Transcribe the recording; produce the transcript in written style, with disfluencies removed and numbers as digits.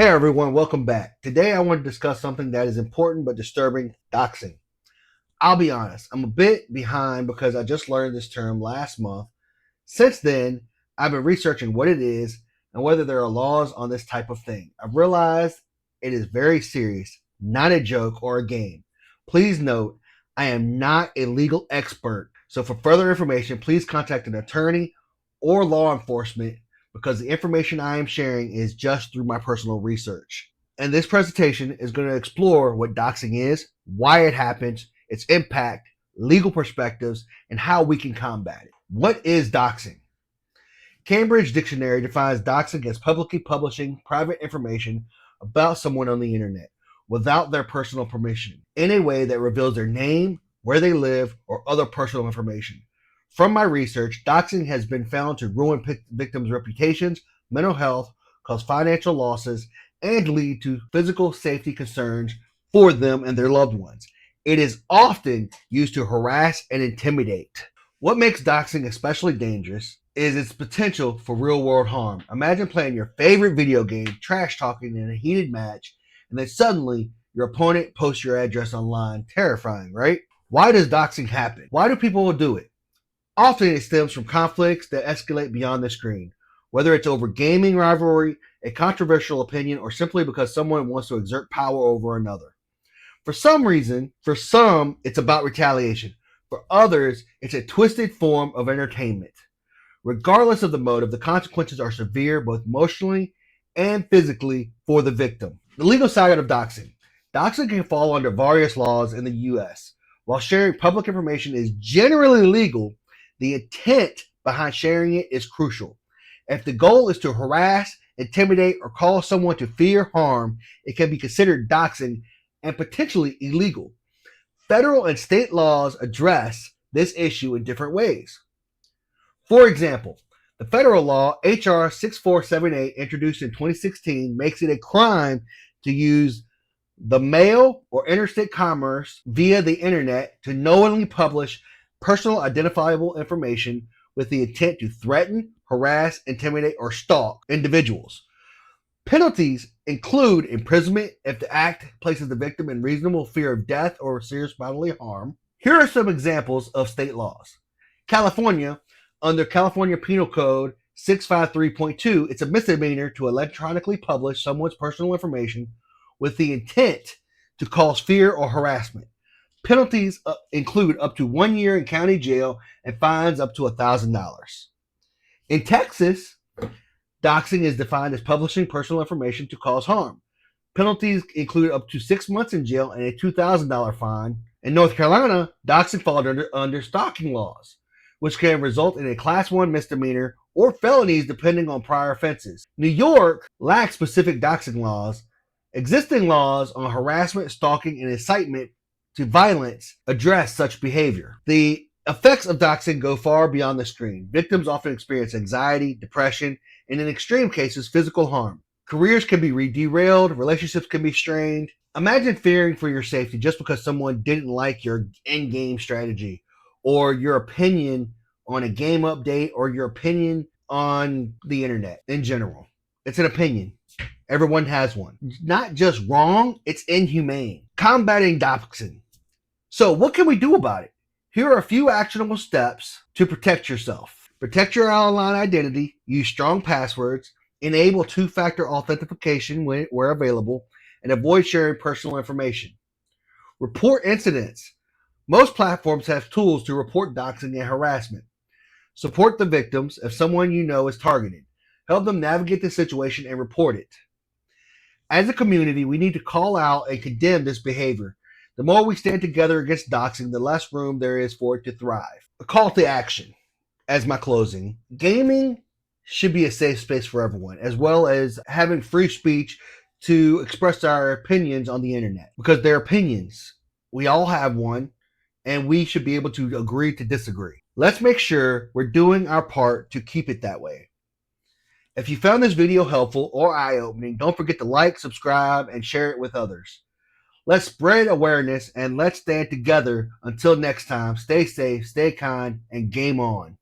Hey everyone, welcome back. Today I want to discuss something that is important but disturbing: doxing. I'll be honest, I'm a bit behind because I just learned this term last month. Since then, I've been researching what it is and whether there are laws on this type of thing. I've realized it is very serious, not a joke or a game. Please note, I am not a legal expert, so for further information, please contact an attorney or law enforcement because the information I am sharing is just through my personal research. And this presentation is going to explore what doxing is, why it happens, its impact, legal perspectives, and how we can combat it. What is doxing? Cambridge Dictionary defines doxing as publicly publishing private information about someone on the internet without their personal permission in a way that reveals their name, where they live, or other personal information. From my research, doxing has been found to ruin victims' reputations, mental health, cause financial losses, and lead to physical safety concerns for them and their loved ones. It is often used to harass and intimidate. What makes doxing especially dangerous is its potential for real-world harm. Imagine playing your favorite video game, trash talking in a heated match, and then suddenly your opponent posts your address online. Terrifying, right? Why does doxing happen? Why do people do it? Often it stems from conflicts that escalate beyond the screen, whether it's over gaming rivalry, a controversial opinion, or simply because someone wants to exert power over another. For some, it's about retaliation. For others, it's a twisted form of entertainment. Regardless of the motive, the consequences are severe both emotionally and physically for the victim. The legal side of doxing. Doxing can fall under various laws in the U.S. While sharing public information is generally legal, the intent behind sharing it is crucial. If the goal is to harass, intimidate, or cause someone to fear harm, it can be considered doxing and potentially illegal. Federal and state laws address this issue in different ways. For example, the federal law HR 6478 introduced in 2016 makes it a crime to use the mail or interstate commerce via the internet to knowingly publish personal identifiable information with the intent to threaten, harass, intimidate, or stalk individuals. Penalties include imprisonment if the act places the victim in reasonable fear of death or serious bodily harm. Here are some examples of state laws. California, under California Penal Code 653.2, it's a misdemeanor to electronically publish someone's personal information with the intent to cause fear or harassment. Penalties include up to 1 year in county jail and fines up to $1,000. In Texas, doxing is defined as publishing personal information to cause harm. Penalties include up to 6 months in jail and a $2,000 fine. In North Carolina, doxing falls under stalking laws, which can result in a Class 1 misdemeanor or felonies depending on prior offenses. New York lacks specific doxing laws. Existing laws on harassment, stalking, and incitement to violence address such behavior. The effects of doxing go far beyond the screen. Victims often experience anxiety, depression, and in extreme cases, physical harm. Careers can be derailed, relationships can be strained. Imagine fearing for your safety just because someone didn't like your in-game strategy or your opinion on a game update or your opinion on the internet in general. It's an opinion. Everyone has one. Not just wrong, it's inhumane. Combating doxing. So what can we do about it? Here are a few actionable steps to protect yourself. Protect your online identity, use strong passwords, enable two-factor authentication where available, and avoid sharing personal information. Report incidents. Most platforms have tools to report doxing and harassment. Support the victims if someone you know is targeted. Help them navigate the situation and report it. As a community, we need to call out and condemn this behavior. The more we stand together against doxing, the less room there is for it to thrive. A call to action. As my closing, gaming should be a safe space for everyone, as well as having free speech to express our opinions on the internet, because they're opinions. We all have one, and we should be able to agree to disagree. Let's make sure we're doing our part to keep it that way. If you found this video helpful or eye-opening, don't forget to like, subscribe, and share it with others. Let's spread awareness and let's stand together. Until next time, stay safe, stay kind, and game on.